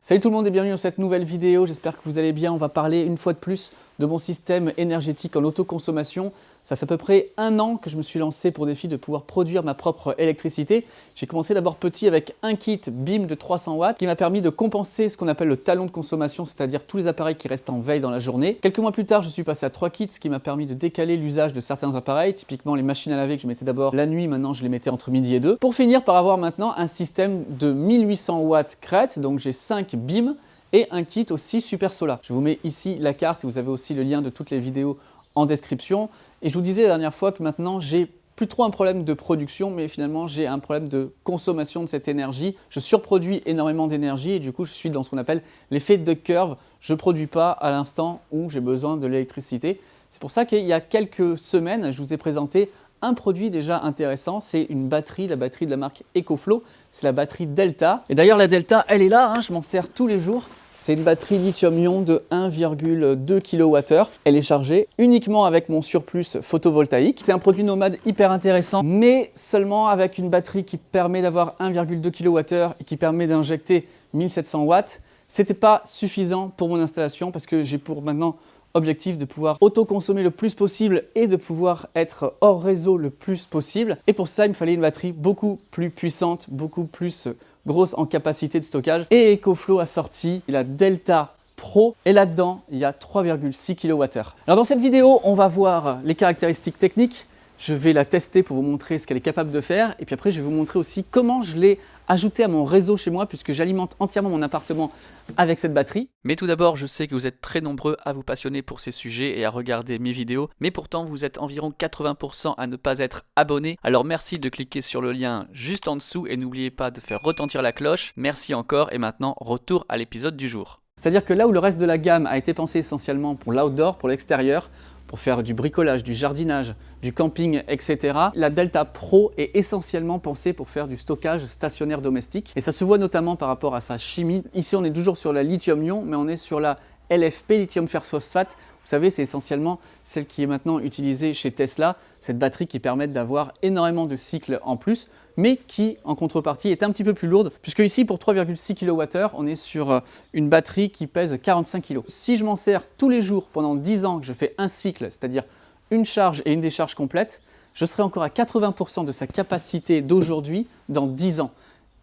Salut tout le monde et bienvenue dans cette nouvelle vidéo, j'espère que vous allez bien. On va parler une fois de plus de mon système énergétique en autoconsommation. Ça fait à peu près 1 an que je me suis lancé pour défi de pouvoir produire ma propre électricité. J'ai commencé d'abord petit avec un kit BIM de 300 watts qui m'a permis de compenser ce qu'on appelle le talon de consommation, c'est-à-dire tous les appareils qui restent en veille dans la journée. Quelques mois plus tard, je suis passé à 3 kits, ce qui m'a permis de décaler l'usage de certains appareils, typiquement les machines à laver que je mettais d'abord la nuit, maintenant je les mettais entre midi et 2. Pour finir par avoir maintenant un système de 1800 watts crête, donc j'ai 5 BIM et un kit aussi Super Solar. Je vous mets ici la carte et vous avez aussi le lien de toutes les vidéos en description. Et je vous disais la dernière fois que maintenant j'ai plus trop un problème de production, mais finalement j'ai un problème de consommation de cette énergie. Je surproduis énormément d'énergie et du coup je suis dans ce qu'on appelle l'effet de curve. Je ne produis pas à l'instant où j'ai besoin de l'électricité. C'est pour ça qu'il y a quelques semaines, je vous ai présenté un produit déjà intéressant, c'est une batterie, la batterie de la marque EcoFlow, c'est la batterie Delta. Et d'ailleurs la Delta, elle est là, je m'en sers tous les jours. C'est une batterie lithium-ion de 1,2 kWh. Elle est chargée uniquement avec mon surplus photovoltaïque. C'est un produit nomade hyper intéressant, mais seulement avec une batterie qui permet d'avoir 1,2 kWh et qui permet d'injecter 1700 watts. C'était pas suffisant pour mon installation parce que j'ai pour maintenant objectif de pouvoir autoconsommer le plus possible et de pouvoir être hors réseau le plus possible. Et pour ça, il me fallait une batterie beaucoup plus puissante, beaucoup plus grosse en capacité de stockage. Et EcoFlow a sorti la Delta Pro et là-dedans, il y a 3,6 kWh. Alors dans cette vidéo, on va voir les caractéristiques techniques. Je vais la tester pour vous montrer ce qu'elle est capable de faire. Et puis après, je vais vous montrer aussi comment je l'ai ajoutée à mon réseau chez moi puisque j'alimente entièrement mon appartement avec cette batterie. Mais tout d'abord, je sais que vous êtes très nombreux à vous passionner pour ces sujets et à regarder mes vidéos. Mais pourtant, vous êtes environ 80% à ne pas être abonnés. Alors merci de cliquer sur le lien juste en dessous et n'oubliez pas de faire retentir la cloche. Merci encore et maintenant, retour à l'épisode du jour. C'est-à-dire que là où le reste de la gamme a été pensé essentiellement pour l'outdoor, pour l'extérieur, pour faire du bricolage, du jardinage, du camping, etc. La Delta Pro est essentiellement pensée pour faire du stockage stationnaire domestique. Et ça se voit notamment par rapport à sa chimie. Ici, on est toujours sur la lithium-ion, mais on est sur la LFP, lithium fer phosphate. Vous savez, c'est essentiellement celle qui est maintenant utilisée chez Tesla, cette batterie qui permet d'avoir énormément de cycles en plus, mais qui, en contrepartie, est un petit peu plus lourde, puisque ici, pour 3,6 kWh, on est sur une batterie qui pèse 45 kg. Si je m'en sers tous les jours pendant 10 ans, que je fais un cycle, c'est-à-dire une charge et une décharge complète, je serai encore à 80% de sa capacité d'aujourd'hui dans 10 ans.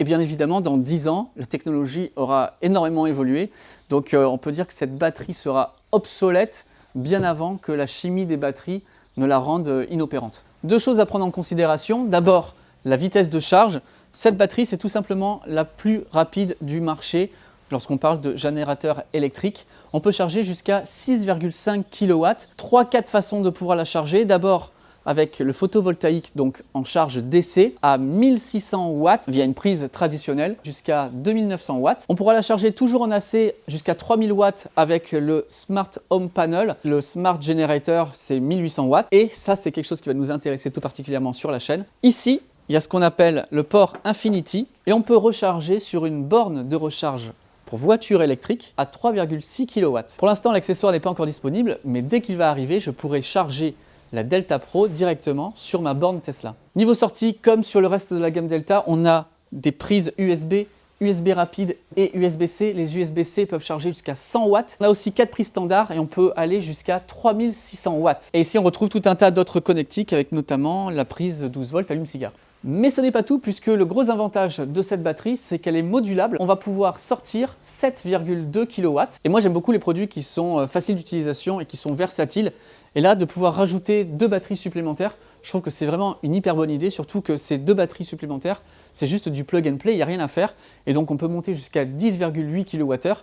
Et bien évidemment, dans 10 ans, la technologie aura énormément évolué, donc on peut dire que cette batterie sera obsolète bien avant que la chimie des batteries ne la rende inopérante. 2 choses à prendre en considération. D'abord, la vitesse de charge. Cette batterie, c'est tout simplement la plus rapide du marché lorsqu'on parle de générateur électrique. On peut charger jusqu'à 6,5 kW. 3-4 façons de pouvoir la charger. D'abord, avec le photovoltaïque donc en charge DC à 1600 watts via une prise traditionnelle jusqu'à 2900 watts. On pourra la charger toujours en AC jusqu'à 3000 watts avec le Smart Home Panel. Le Smart Generator, c'est 1800 watts. Et ça, c'est quelque chose qui va nous intéresser tout particulièrement sur la chaîne. Ici, il y a ce qu'on appelle le port Infinity et on peut recharger sur une borne de recharge pour voiture électrique à 3,6 kW. Pour l'instant, l'accessoire n'est pas encore disponible, mais dès qu'il va arriver, je pourrai charger la Delta Pro directement sur ma borne Tesla. Niveau sortie, comme sur le reste de la gamme Delta, on a des prises USB, USB rapide et USB-C. Les USB-C peuvent charger jusqu'à 100 watts. On a aussi 4 prises standards et on peut aller jusqu'à 3600 watts. Et ici, on retrouve tout un tas d'autres connectiques avec notamment la prise 12 volts allume-cigare. Mais ce n'est pas tout puisque le gros avantage de cette batterie, c'est qu'elle est modulable. On va pouvoir sortir 7,2 kW. Et moi, j'aime beaucoup les produits qui sont faciles d'utilisation et qui sont versatiles. Et là, de pouvoir rajouter 2 batteries supplémentaires, je trouve que c'est vraiment une hyper bonne idée, surtout que ces 2 batteries supplémentaires, c'est juste du plug and play, il n'y a rien à faire. Et donc, on peut monter jusqu'à 10,8 kWh.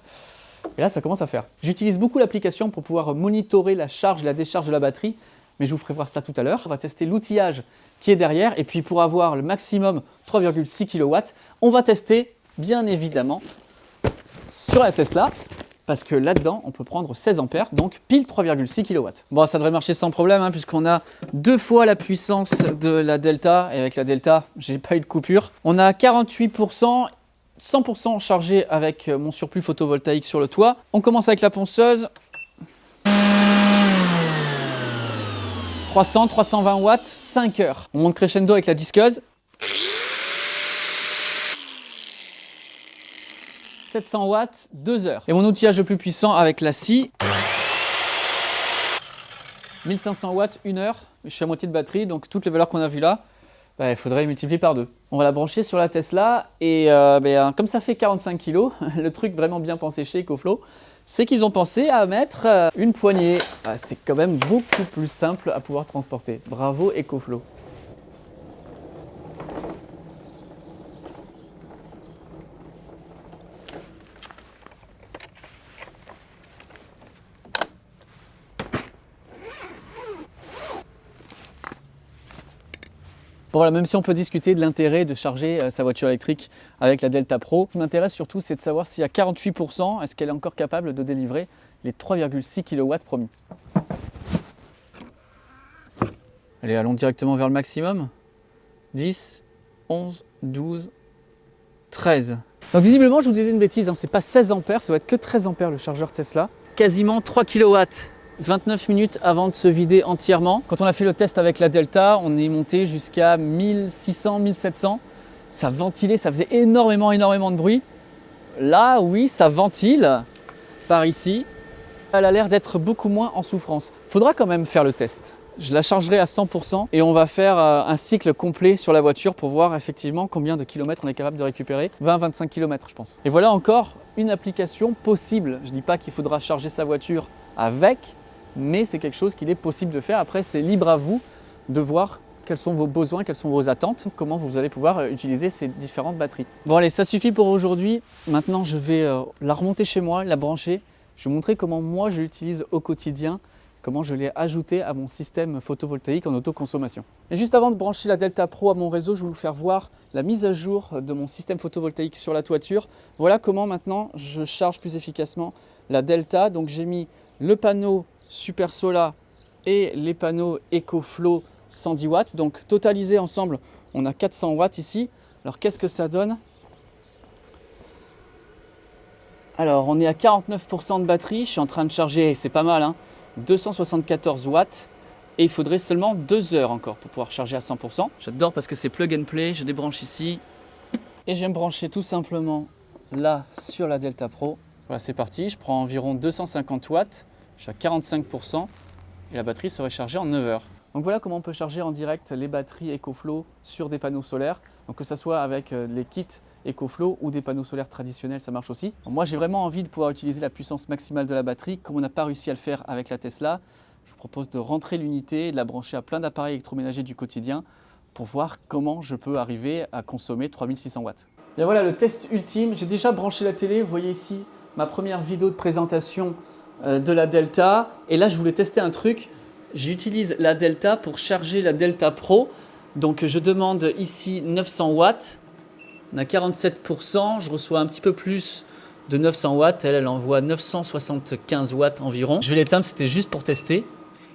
Et là, ça commence à faire. J'utilise beaucoup l'application pour pouvoir monitorer la charge et la décharge de la batterie, mais je vous ferai voir ça tout à l'heure. On va tester l'outillage qui est derrière, et puis pour avoir le maximum 3,6 kW, on va tester, bien évidemment, sur la Tesla, parce que là-dedans, on peut prendre 16 ampères, donc pile 3,6 kW. Bon, ça devrait marcher sans problème, puisqu'on a 2 fois la puissance de la Delta, et avec la Delta, j'ai pas eu de coupure. On a 48%, 100% chargé avec mon surplus photovoltaïque sur le toit. On commence avec la ponceuse. 300, 320 watts, 5 heures. On monte crescendo avec la disqueuse. 700 watts, 2 heures. Et mon outillage le plus puissant avec la scie, 1500 watts, 1 heure. Je suis à moitié de batterie, donc toutes les valeurs qu'on a vues là, il faudrait les multiplier par 2. On va la brancher sur la Tesla et comme ça fait 45 kg, le truc vraiment bien pensé chez EcoFlow, c'est qu'ils ont pensé à mettre une poignée. C'est quand même beaucoup plus simple à pouvoir transporter. Bravo EcoFlow. Bon, voilà, même si on peut discuter de l'intérêt de charger sa voiture électrique avec la Delta Pro, ce qui m'intéresse surtout, c'est de savoir si à 48%, est-ce qu'elle est encore capable de délivrer les 3,6 kW promis. Allez, allons directement vers le maximum. 10, 11, 12, 13. Donc visiblement, je vous disais une bêtise, c'est pas 16 ampères, ça doit être que 13 ampères le chargeur Tesla. Quasiment 3 kW. 29 minutes avant de se vider entièrement. Quand on a fait le test avec la Delta, on est monté jusqu'à 1600, 1700. Ça ventilait, ça faisait énormément de bruit. Là, oui, ça ventile par ici. Elle a l'air d'être beaucoup moins en souffrance. Faudra quand même faire le test. Je la chargerai à 100% et on va faire un cycle complet sur la voiture pour voir effectivement combien de kilomètres on est capable de récupérer. 20-25 km je pense. Et voilà encore une application possible. Je ne dis pas qu'il faudra charger sa voiture avec, mais c'est quelque chose qu'il est possible de faire. Après, c'est libre à vous de voir quels sont vos besoins, quelles sont vos attentes, comment vous allez pouvoir utiliser ces différentes batteries. Bon allez, ça suffit pour aujourd'hui. Maintenant, je vais la remonter chez moi, la brancher. Je vais vous montrer comment moi je l'utilise au quotidien, comment je l'ai ajouté à mon système photovoltaïque en autoconsommation. Et juste avant de brancher la Delta Pro à mon réseau, je vais vous faire voir la mise à jour de mon système photovoltaïque sur la toiture. Voilà comment maintenant je charge plus efficacement la Delta. Donc j'ai mis le panneau Super Solar et les panneaux EcoFlow 110 watts. Donc totalisé ensemble, on a 400 watts ici. Alors qu'est-ce que ça donne? Alors on est à 49% de batterie, je suis en train de charger, c'est pas mal, 274 watts. Et il faudrait seulement 2 heures encore pour pouvoir charger à 100%. J'adore parce que c'est plug and play, je débranche ici. Et je vais me brancher tout simplement là sur la Delta Pro. Voilà, c'est parti, je prends environ 250 watts. Je suis à 45% et la batterie serait chargée en 9 heures. Donc voilà comment on peut charger en direct les batteries EcoFlow sur des panneaux solaires. Donc que ce soit avec les kits EcoFlow ou des panneaux solaires traditionnels, ça marche aussi. Moi j'ai vraiment envie de pouvoir utiliser la puissance maximale de la batterie. Comme on n'a pas réussi à le faire avec la Tesla, je vous propose de rentrer l'unité et de la brancher à plein d'appareils électroménagers du quotidien pour voir comment je peux arriver à consommer 3600 watts. Et voilà le test ultime. J'ai déjà branché la télé, vous voyez ici ma première vidéo de présentation de la Delta. Et là, je voulais tester un truc. J'utilise la Delta pour charger la Delta Pro. Donc, je demande ici 900 watts. On a 47%. Je reçois un petit peu plus de 900 watts. Elle envoie 975 watts environ. Je vais l'éteindre, c'était juste pour tester.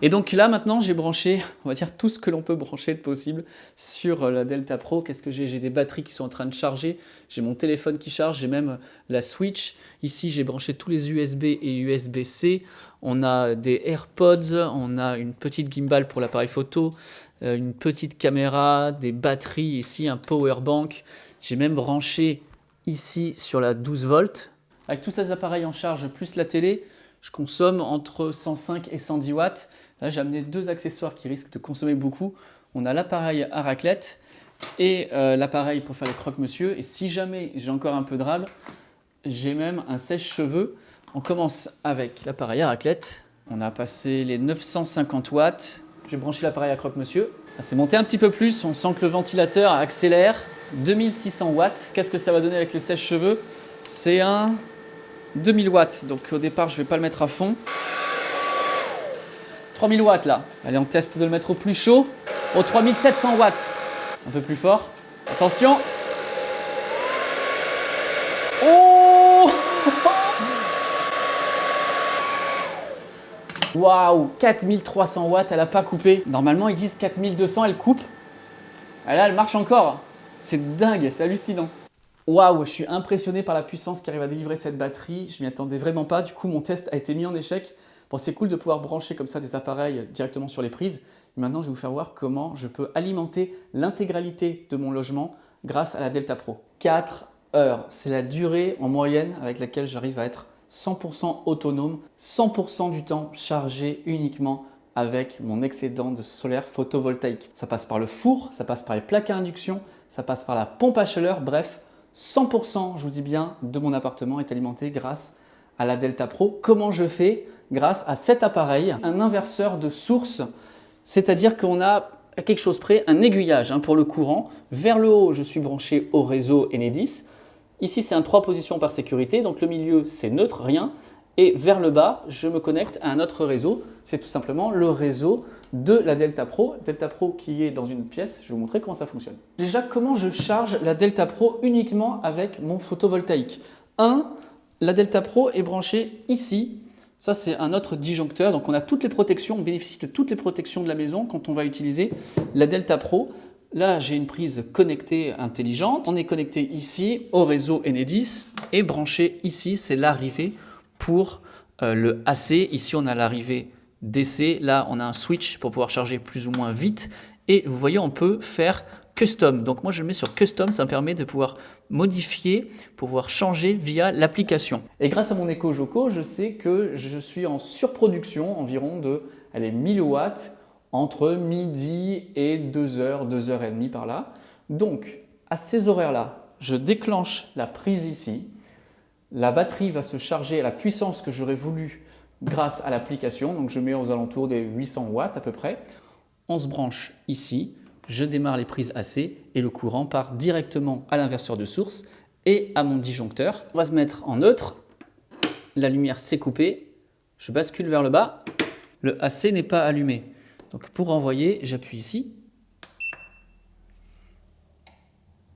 Et donc là, maintenant, j'ai branché, on va dire, tout ce que l'on peut brancher de possible sur la Delta Pro. Qu'est-ce que j'ai? J'ai des batteries qui sont en train de charger. J'ai mon téléphone qui charge. J'ai même la Switch. Ici, j'ai branché tous les USB et USB-C. On a des AirPods. On a une petite gimbal pour l'appareil photo. Une petite caméra. Des batteries. Ici, un power bank. J'ai même branché ici sur la 12 volts. Avec tous ces appareils en charge, plus la télé, je consomme entre 105 et 110 watts. Là, j'ai amené deux accessoires qui risquent de consommer beaucoup. On a l'appareil à raclette et l'appareil pour faire les croque-monsieur. Et si jamais j'ai encore un peu de râle, j'ai même un sèche-cheveux. On commence avec l'appareil à raclette. On a passé les 950 watts. J'ai branché l'appareil à croque-monsieur. C'est monté un petit peu plus. On sent que le ventilateur accélère. 2600 watts. Qu'est-ce que ça va donner avec le sèche-cheveux? C'est un 2000 watts. Donc au départ, je ne vais pas le mettre à fond. 3000 watts là. Allez, on teste de le mettre au plus chaud. Au 3700 watts. Un peu plus fort. Attention. Oh! Waouh! 4300 watts, elle n'a pas coupé. Normalement, ils disent 4200, elle coupe. Et là, elle marche encore. C'est dingue, c'est hallucinant. Waouh, je suis impressionné par la puissance qu'arrive à délivrer cette batterie. Je m'y attendais vraiment pas. Du coup, mon test a été mis en échec. Bon, c'est cool de pouvoir brancher comme ça des appareils directement sur les prises. Maintenant, je vais vous faire voir comment je peux alimenter l'intégralité de mon logement grâce à la Delta Pro. 4 heures. C'est la durée en moyenne avec laquelle j'arrive à être 100% autonome, 100% du temps chargé uniquement avec mon excédent de solaire photovoltaïque. Ça passe par le four, ça passe par les plaques à induction, ça passe par la pompe à chaleur, bref, 100%, je vous dis bien, de mon appartement est alimenté grâce à la Delta Pro. Comment je fais? Grâce à cet appareil, un inverseur de source, c'est-à-dire qu'on a à quelque chose près un aiguillage pour le courant. Vers le haut, je suis branché au réseau Enedis. Ici, c'est un 3 positions par sécurité, donc le milieu, c'est neutre, rien. Et vers le bas, je me connecte à un autre réseau. C'est tout simplement le réseau de la Delta Pro. Delta Pro qui est dans une pièce. Je vais vous montrer comment ça fonctionne. Déjà, comment je charge la Delta Pro uniquement avec mon photovoltaïque. La Delta Pro est branchée ici. Ça, c'est un autre disjoncteur. Donc, on a toutes les protections. On bénéficie de toutes les protections de la maison quand on va utiliser la Delta Pro. Là, j'ai une prise connectée intelligente. On est connecté ici au réseau Enedis et branché ici, c'est l'arrivée pour le AC. Ici, on a l'arrivée DC. Là, on a un switch pour pouvoir charger plus ou moins vite. Et vous voyez, on peut faire Custom. Donc moi, je le mets sur Custom. Ça me permet de pouvoir modifier, pouvoir changer via l'application. Et grâce à mon EcoJoco, je sais que je suis en surproduction environ de 1000 watts entre midi et 2h, 2h30 par là. Donc, à ces horaires-là, je déclenche la prise ici. La batterie va se charger à la puissance que j'aurais voulu grâce à l'application. Donc, je mets aux alentours des 800 watts à peu près. On se branche ici. Je démarre les prises AC et le courant part directement à l'inverseur de source et à mon disjoncteur. On va se mettre en neutre. La lumière s'est coupée. Je bascule vers le bas. Le AC n'est pas allumé. Donc pour envoyer, j'appuie ici.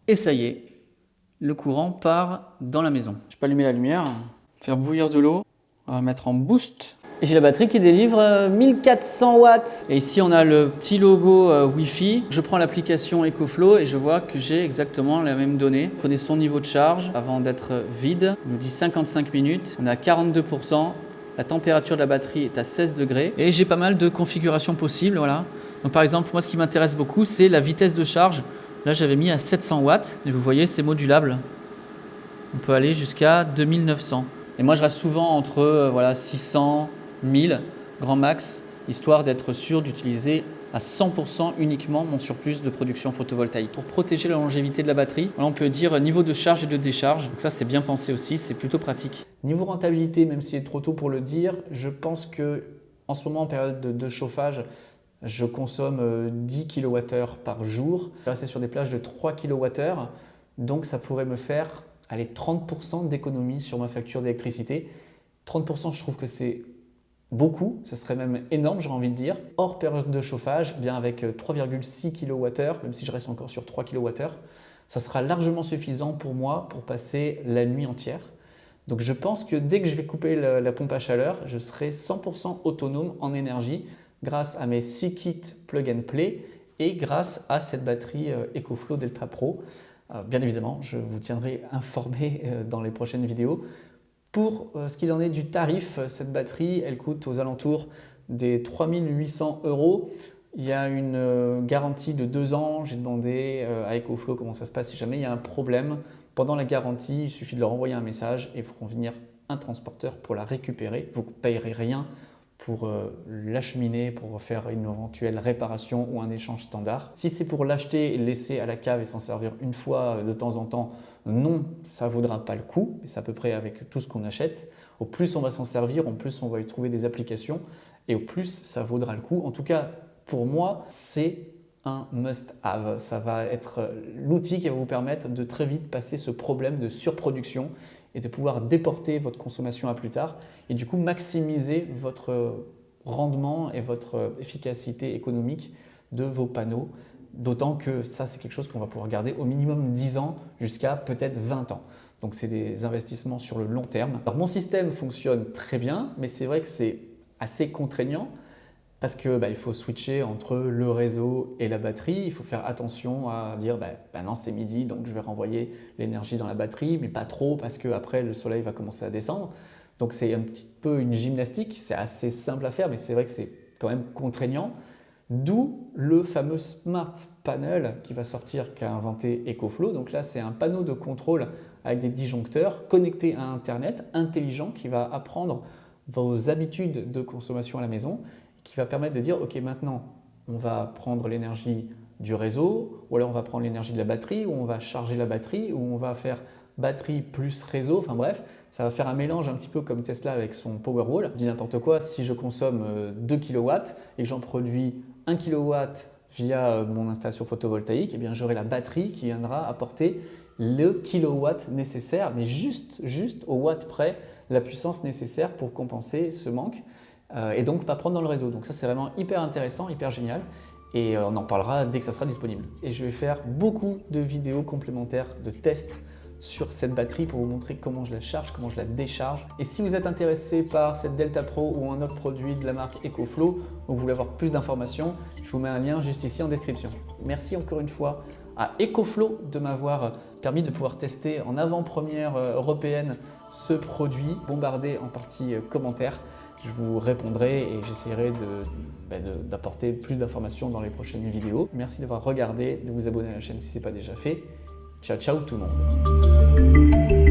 Et ça y est, le courant part dans la maison. Je peux allumer la lumière, faire bouillir de l'eau. On va mettre en boost. Et j'ai la batterie qui délivre 1400 watts. Et ici, on a le petit logo Wi-Fi. Je prends l'application EcoFlow et je vois que j'ai exactement la même donnée. On connaît son niveau de charge avant d'être vide. On nous dit 55 minutes. On est à 42%. La température de la batterie est à 16 degrés. Et j'ai pas mal de configurations possibles. Voilà. Donc par exemple, moi, ce qui m'intéresse beaucoup, c'est la vitesse de charge. Là, j'avais mis à 700 watts. Et vous voyez, c'est modulable. On peut aller jusqu'à 2900. Et moi, je reste souvent entre 600, 1000, grand max, histoire d'être sûr d'utiliser à 100% uniquement mon surplus de production photovoltaïque. Pour protéger la longévité de la batterie, on peut dire niveau de charge et de décharge. Donc ça, c'est bien pensé aussi, c'est plutôt pratique. Niveau rentabilité, même s'il est trop tôt pour le dire, je pense que en ce moment, en période de chauffage, je consomme 10 kWh par jour. Je vais rester sur des plages de 3 kWh, donc ça pourrait me faire 30% d'économie sur ma facture d'électricité. 30%, je trouve que c'est beaucoup, ce serait même énorme, j'aurais envie de dire. Hors période de chauffage, bien avec 3,6 kWh, même si je reste encore sur 3 kWh, ça sera largement suffisant pour moi pour passer la nuit entière. Donc je pense que dès que je vais couper la pompe à chaleur, je serai 100% autonome en énergie grâce à mes 6 kits Plug and Play et grâce à cette batterie EcoFlow Delta Pro. Bien évidemment, je vous tiendrai informé dans les prochaines vidéos. Pour ce qu'il en est du tarif, cette batterie, elle coûte aux alentours des 3 800 €. Il y a une garantie de 2 ans. J'ai demandé à EcoFlow comment ça se passe si jamais il y a un problème. Pendant la garantie, il suffit de leur envoyer un message et ils feront venir un transporteur pour la récupérer. Vous ne payerez rien pour l'acheminer, pour faire une éventuelle réparation ou un échange standard. Si c'est pour l'acheter et le laisser à la cave et s'en servir une fois de temps en temps, non, ça ne vaudra pas le coup. C'est à peu près avec tout ce qu'on achète. Au plus on va s'en servir, au plus on va y trouver des applications et au plus ça vaudra le coup. En tout cas, pour moi, c'est un must-have. Ça va être l'outil qui va vous permettre de très vite passer ce problème de surproduction et de pouvoir déporter votre consommation à plus tard et du coup maximiser votre rendement et votre efficacité économique de vos panneaux. D'autant que ça, c'est quelque chose qu'on va pouvoir garder au minimum 10 ans jusqu'à peut-être 20 ans. Donc, c'est des investissements sur le long terme. Alors, mon système fonctionne très bien, mais c'est vrai que c'est assez contraignant parce qu'il faut switcher entre le réseau et la batterie. Il faut faire attention à dire non, c'est midi, donc je vais renvoyer l'énergie dans la batterie, mais pas trop parce qu'après, le soleil va commencer à descendre. Donc, c'est un petit peu une gymnastique. C'est assez simple à faire, mais c'est vrai que c'est quand même contraignant. D'où le fameux Smart Panel qui va sortir, qu'a inventé EcoFlow. Donc là, c'est un panneau de contrôle avec des disjoncteurs connectés à Internet, intelligent, qui va apprendre vos habitudes de consommation à la maison, qui va permettre de dire, OK, maintenant, on va prendre l'énergie du réseau, ou alors on va prendre l'énergie de la batterie, ou on va charger la batterie, ou on va faire batterie plus réseau, enfin bref, ça va faire un mélange un petit peu comme Tesla avec son Powerwall. Je dis n'importe quoi, si je consomme 2 kW et que j'en produis 1 kW via mon installation photovoltaïque, eh bien j'aurai la batterie qui viendra apporter le kilowatt nécessaire, mais juste au watt près, la puissance nécessaire pour compenser ce manque et donc pas prendre dans le réseau. Donc ça c'est vraiment hyper intéressant, hyper génial. Et on en parlera dès que ça sera disponible. Et je vais faire beaucoup de vidéos complémentaires de tests sur cette batterie pour vous montrer comment je la charge, comment je la décharge. Et si vous êtes intéressé par cette Delta Pro ou un autre produit de la marque EcoFlow, ou vous voulez avoir plus d'informations, je vous mets un lien juste ici en description. Merci encore une fois à EcoFlow de m'avoir permis de pouvoir tester en avant-première européenne ce produit. Bombardez en partie commentaires. Je vous répondrai et j'essaierai d'apporter plus d'informations dans les prochaines vidéos. Merci d'avoir regardé, de vous abonner à la chaîne si ce n'est pas déjà fait. Ciao, ciao tout le monde.